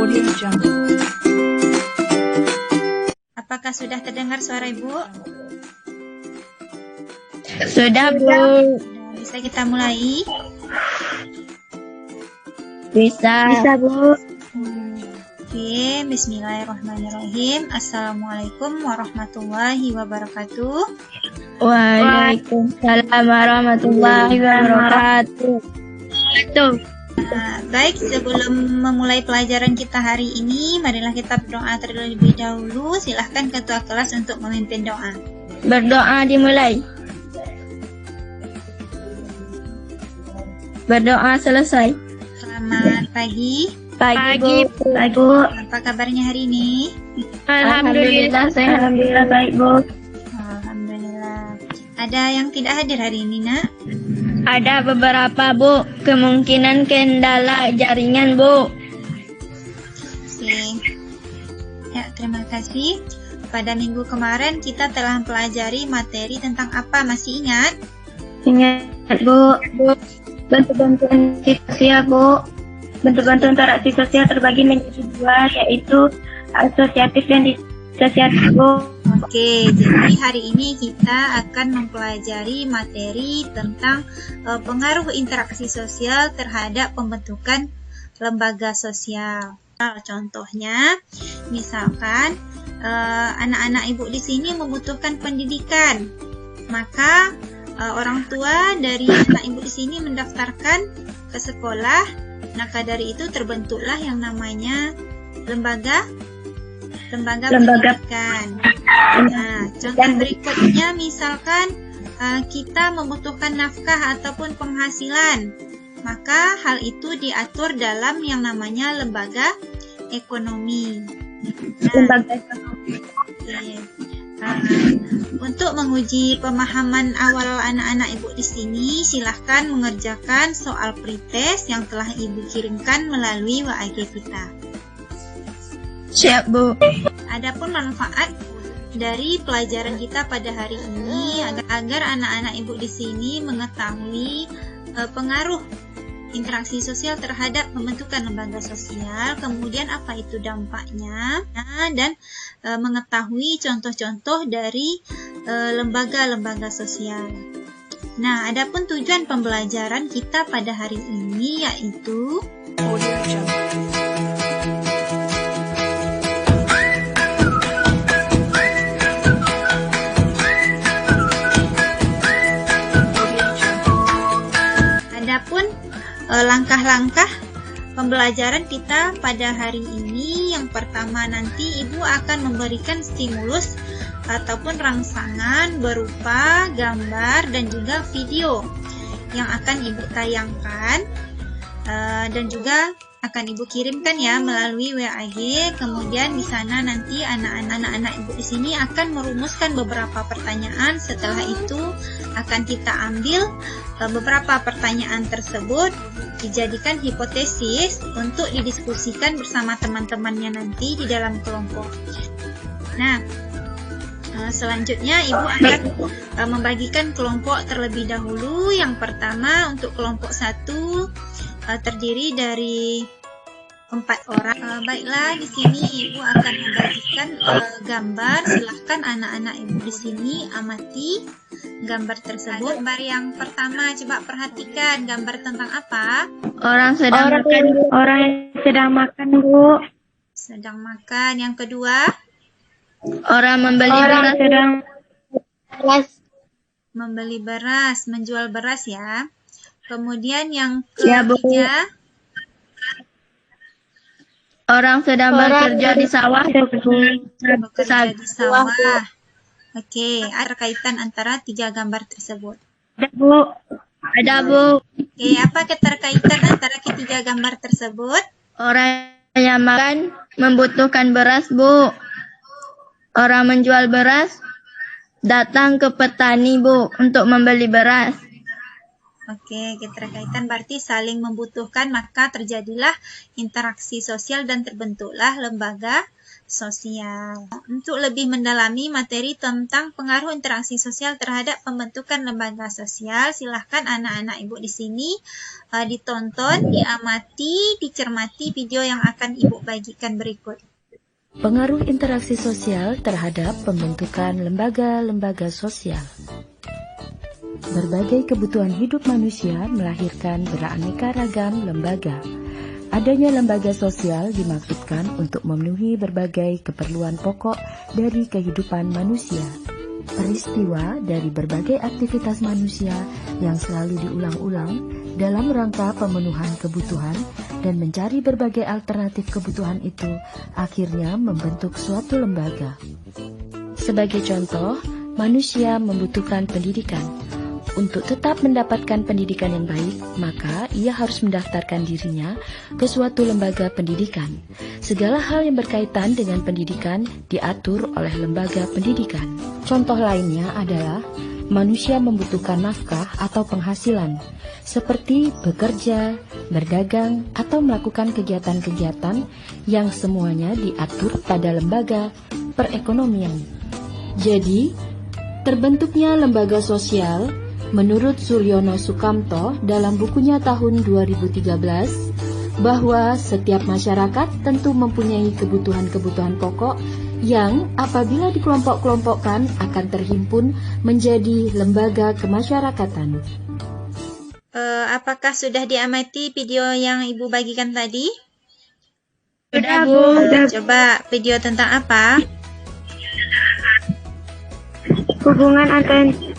Audio Jungle. Apakah sudah terdengar suara Ibu? Sudah, Bu. Bisa kita mulai? Bisa, Bu. Oke, bismillahirrahmanirrahim. Assalamualaikum warahmatullahi wabarakatuh. Waalaikumsalam warahmatullahi wabarakatuh. Baik, sebelum memulai pelajaran kita hari ini, marilah kita berdoa terlebih dahulu. Silahkan ketua kelas untuk memimpin doa. Berdoa dimulai. Berdoa selesai. Selamat pagi. Pagi, Bu. Apa kabarnya hari ini? Alhamdulillah, saya alhamdulillah baik, Bu. Alhamdulillah. Ada yang tidak hadir hari ini, Nak? Ada beberapa, Bu. Kemungkinan kendala jaringan, Bu. Oke. Ya, terima kasih. Pada minggu kemarin kita telah mempelajari materi tentang apa? Masih ingat? Ingat, Bu. Bentuk-bentuk sosial, Bu. Bentuk-bentuk interaksi sosial terbagi menjadi dua, yaitu asosiatif dan disosiatif, Bu. Oke, jadi hari ini kita akan mempelajari materi tentang pengaruh interaksi sosial terhadap pembentukan lembaga sosial. Contohnya, misalkan anak-anak Ibu di sini membutuhkan pendidikan, maka orang tua dari anak Ibu di sini mendaftarkan ke sekolah. Maka dari itu terbentuklah yang namanya lembaga pendidikan. Nah, contoh berikutnya misalkan kita membutuhkan nafkah ataupun penghasilan, maka hal itu diatur dalam yang namanya lembaga ekonomi. Untuk menguji pemahaman awal anak-anak Ibu di sini, silahkan mengerjakan soal pretest yang telah Ibu kirimkan melalui WAG kita. Siap, Bu. Adapun manfaat dari pelajaran kita pada hari ini agar anak-anak Ibu di sini mengetahui pengaruh interaksi sosial terhadap pembentukan lembaga sosial, kemudian apa itu dampaknya, dan mengetahui contoh-contoh dari lembaga-lembaga sosial. Nah, adapun tujuan pembelajaran kita pada hari ini yaitu Audio Jungle. Adapun langkah-langkah pembelajaran kita pada hari ini, yang pertama nanti Ibu akan memberikan stimulus ataupun rangsangan berupa gambar dan juga video yang akan Ibu tayangkan dan juga akan Ibu kirimkan ya melalui WAG. Kemudian di sana nanti anak-anak Ibu di sini akan merumuskan beberapa pertanyaan. Setelah itu akan kita ambil beberapa pertanyaan tersebut dijadikan hipotesis untuk didiskusikan bersama teman-temannya nanti di dalam kelompok. Nah, selanjutnya Ibu akan membagikan kelompok terlebih dahulu. Yang pertama untuk kelompok 1 terdiri dari 4 orang. Baiklah, di sini Ibu akan membagikan gambar. Silahkan anak-anak Ibu di sini amati gambar tersebut. Gambar yang pertama, coba perhatikan gambar tentang apa? Orang sedang makan, Bu. Orang yang sedang makan, Bu. Sedang makan. Yang kedua, Orang membeli beras. Sedang membeli beras, menjual beras ya. Kemudian yang Ya, Bu. ketiga, Orang sedang bekerja di sawah. bekerja di sawah. Oke, ada kaitan antara 3 gambar tersebut. Ada, Bu. Ada, Bu. Oke, apa keterkaitan antara ketiga gambar tersebut? Orang yang makan membutuhkan beras, Bu. Orang menjual beras datang ke petani, Bu, untuk membeli beras. Oke, keterkaitan berarti saling membutuhkan, maka terjadilah interaksi sosial dan terbentuklah lembaga sosial. Untuk lebih mendalami materi tentang pengaruh interaksi sosial terhadap pembentukan lembaga sosial, silahkan anak-anak Ibu di sini ditonton, diamati, dicermati video yang akan Ibu bagikan berikut. Pengaruh interaksi sosial terhadap pembentukan lembaga-lembaga sosial. Berbagai kebutuhan hidup manusia melahirkan beraneka ragam lembaga. Adanya lembaga sosial dimaksudkan untuk memenuhi berbagai keperluan pokok dari kehidupan manusia. Peristiwa dari berbagai aktivitas manusia yang selalu diulang-ulang dalam rangka pemenuhan kebutuhan dan mencari berbagai alternatif kebutuhan itu akhirnya membentuk suatu lembaga. Sebagai contoh, manusia membutuhkan pendidikan. Untuk tetap mendapatkan pendidikan yang baik, maka ia harus mendaftarkan dirinya ke suatu lembaga pendidikan. Segala hal yang berkaitan dengan pendidikan diatur oleh lembaga pendidikan. Contoh lainnya adalah manusia membutuhkan nafkah atau penghasilan, seperti bekerja, berdagang, atau melakukan kegiatan-kegiatan yang semuanya diatur pada lembaga perekonomian. Jadi, terbentuknya lembaga sosial menurut Suryono Sukamto dalam bukunya tahun 2013 bahwa setiap masyarakat tentu mempunyai kebutuhan-kebutuhan pokok yang apabila dikelompok-kelompokkan akan terhimpun menjadi lembaga kemasyarakatan. Apakah sudah diamati video yang Ibu bagikan tadi? Sudah, Bu. Coba video tentang apa? Hubungan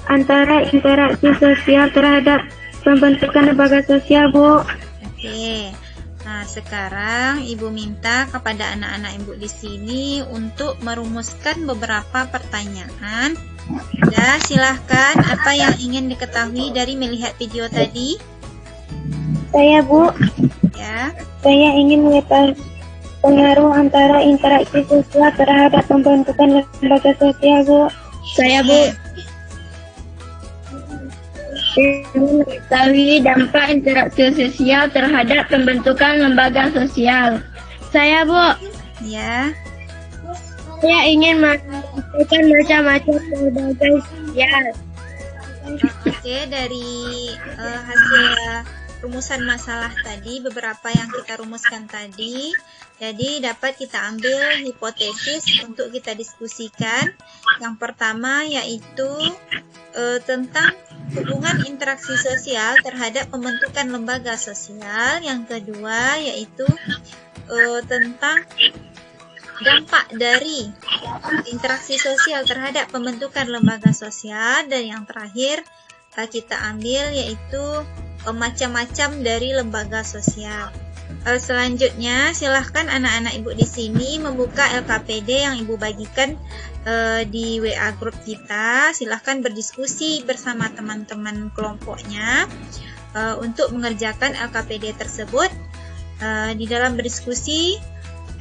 antara interaksi sosial terhadap pembentukan lembaga sosial, Bu. Oke. Nah, sekarang Ibu minta kepada anak-anak Ibu di sini untuk merumuskan beberapa pertanyaan. Ya, silahkan. Apa yang ingin diketahui dari melihat video tadi? Saya, Bu. Ya. Saya ingin mengetahui pengaruh antara interaksi sosial terhadap pembentukan lembaga sosial, Bu. Saya, Bu. Ingin mengetahui dampak interaksi sosial terhadap pembentukan lembaga sosial. Saya, Bu. Ya. Saya ingin mengetahui macam-macam lembaga sosial. Oke, dari hasil rumusan masalah tadi, beberapa yang kita rumuskan tadi, jadi dapat kita ambil hipotesis untuk kita diskusikan. Yang pertama yaitu tentang hubungan interaksi sosial terhadap pembentukan lembaga sosial. Yang kedua yaitu tentang dampak dari interaksi sosial terhadap pembentukan lembaga sosial. Dan yang terakhir kita ambil yaitu macam-macam dari lembaga sosial. Selanjutnya, silahkan anak-anak Ibu di sini membuka LKPD yang Ibu bagikan di WA grup kita. Silahkan berdiskusi bersama teman-teman kelompoknya untuk mengerjakan LKPD tersebut. Di dalam berdiskusi,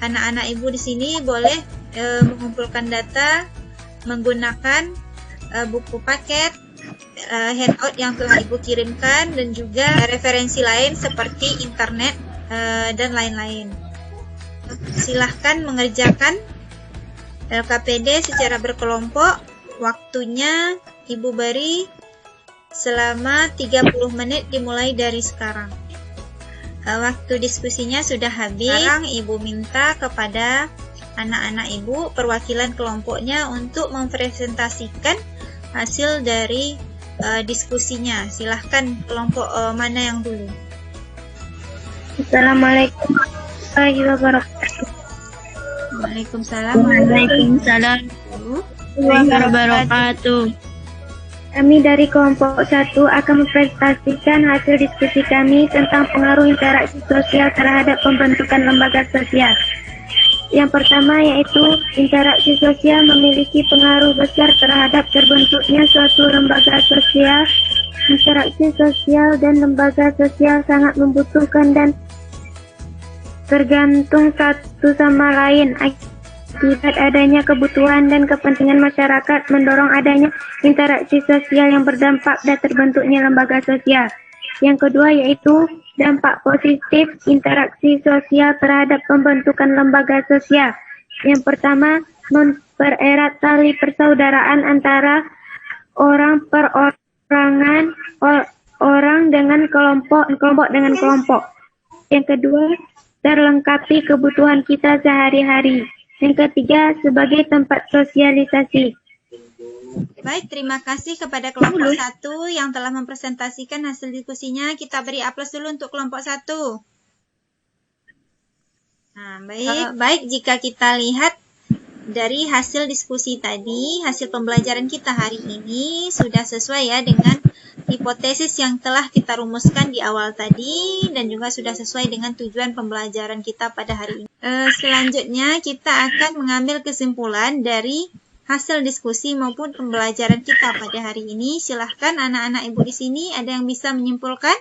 anak-anak Ibu di sini boleh mengumpulkan data menggunakan buku paket, handout yang telah Ibu kirimkan, dan juga referensi lain seperti internet dan lain-lain. Silahkan mengerjakan LKPD secara berkelompok. Waktunya Ibu beri selama 30 menit dimulai dari sekarang. Waktu diskusinya sudah habis. Sekarang Ibu minta kepada anak-anak Ibu perwakilan kelompoknya untuk mempresentasikan hasil dari diskusinya. Silahkan kelompok mana yang dulu? Assalamualaikum warahmatullahi wabarakatuh. Waalaikumsalam Waalaikumsalam warahmatullahi wabarakatuh. Kami dari kelompok 1 akan mempresentasikan hasil diskusi kami tentang pengaruh interaksi sosial terhadap pembentukan lembaga sosial. Yang pertama yaitu interaksi sosial memiliki pengaruh besar terhadap terbentuknya suatu lembaga sosial. Interaksi sosial dan lembaga sosial sangat membutuhkan dan tergantung satu sama lain. Akibat adanya kebutuhan dan kepentingan masyarakat mendorong adanya interaksi sosial yang berdampak pada terbentuknya lembaga sosial. Yang kedua yaitu dampak positif interaksi sosial terhadap pembentukan lembaga sosial. Yang pertama, mempererat tali persaudaraan antara orang perorangan, orang dengan kelompok dengan kelompok. Yang kedua, terlengkapi kebutuhan kita sehari-hari. Yang ketiga, sebagai tempat sosialisasi. Baik, terima kasih kepada kelompok 1 yang telah mempresentasikan hasil diskusinya. Kita beri aplaus dulu untuk kelompok 1. Nah, baik jika kita lihat dari hasil diskusi tadi, hasil pembelajaran kita hari ini sudah sesuai ya dengan hipotesis yang telah kita rumuskan di awal tadi dan juga sudah sesuai dengan tujuan pembelajaran kita pada hari ini. Selanjutnya kita akan mengambil kesimpulan dari hasil diskusi maupun pembelajaran kita pada hari ini. Silahkan anak-anak ibu di sini, ada yang bisa menyimpulkan?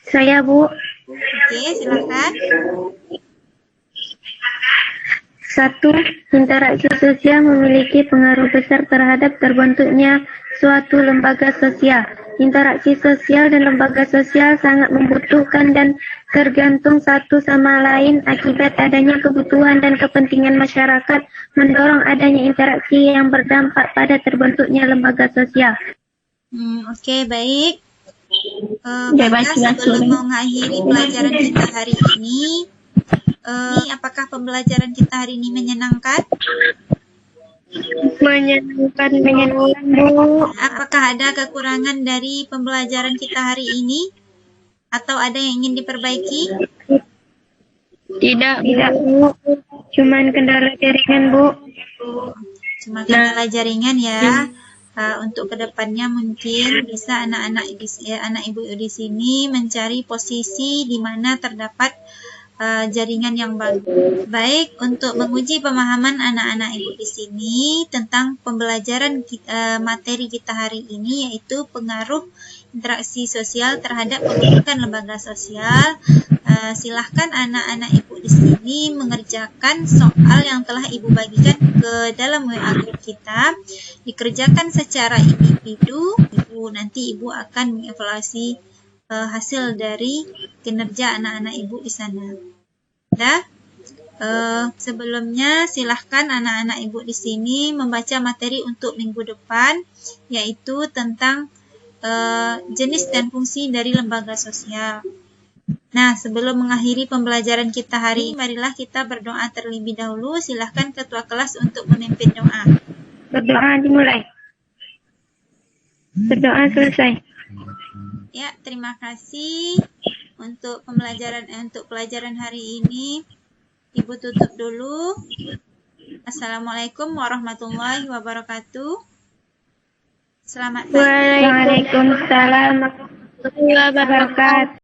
Saya, Bu. Oke, silahkan. 1. Interaksi sosial memiliki pengaruh besar terhadap terbentuknya suatu lembaga sosial. Interaksi sosial dan lembaga sosial sangat membutuhkan dan tergantung satu sama lain akibat adanya kebutuhan dan kepentingan masyarakat mendorong adanya interaksi yang berdampak pada terbentuknya lembaga sosial. Oke, baik. Sebelum mengakhiri pelajaran kita hari ini, apakah pembelajaran kita hari ini menyenangkan? Menyenangkan, Bu. Apakah ada kekurangan dari pembelajaran kita hari ini? Atau ada yang ingin diperbaiki? Tidak, Bu. Cuman kendala jaringan, Bu. Cuma kendala jaringan ya. Untuk kedepannya mungkin bisa anak ibu di sini mencari posisi di mana terdapat jaringan yang bagus. Baik, untuk menguji pemahaman anak-anak ibu di sini tentang pembelajaran materi kita hari ini, yaitu pengaruh interaksi sosial terhadap pembentukan lembaga sosial. Silahkan anak-anak ibu di sini mengerjakan soal yang telah ibu bagikan ke dalam WA group kita. Dikerjakan secara individu. Nanti ibu akan mengevaluasi hasil dari kinerja anak-anak ibu di sana. Sebelumnya silahkan anak-anak ibu di sini membaca materi untuk minggu depan, yaitu tentang jenis dan fungsi dari lembaga sosial. Nah, sebelum mengakhiri pembelajaran kita hari ini, marilah kita berdoa terlebih dahulu. Silahkan ketua kelas untuk memimpin doa. Berdoa dimulai. Berdoa selesai. Ya, terima kasih untuk pelajaran hari ini. Ibu tutup dulu. Assalamualaikum warahmatullahi wabarakatuh. Selamat pagi. Waalaikumsalam warahmatullahi wabarakatuh.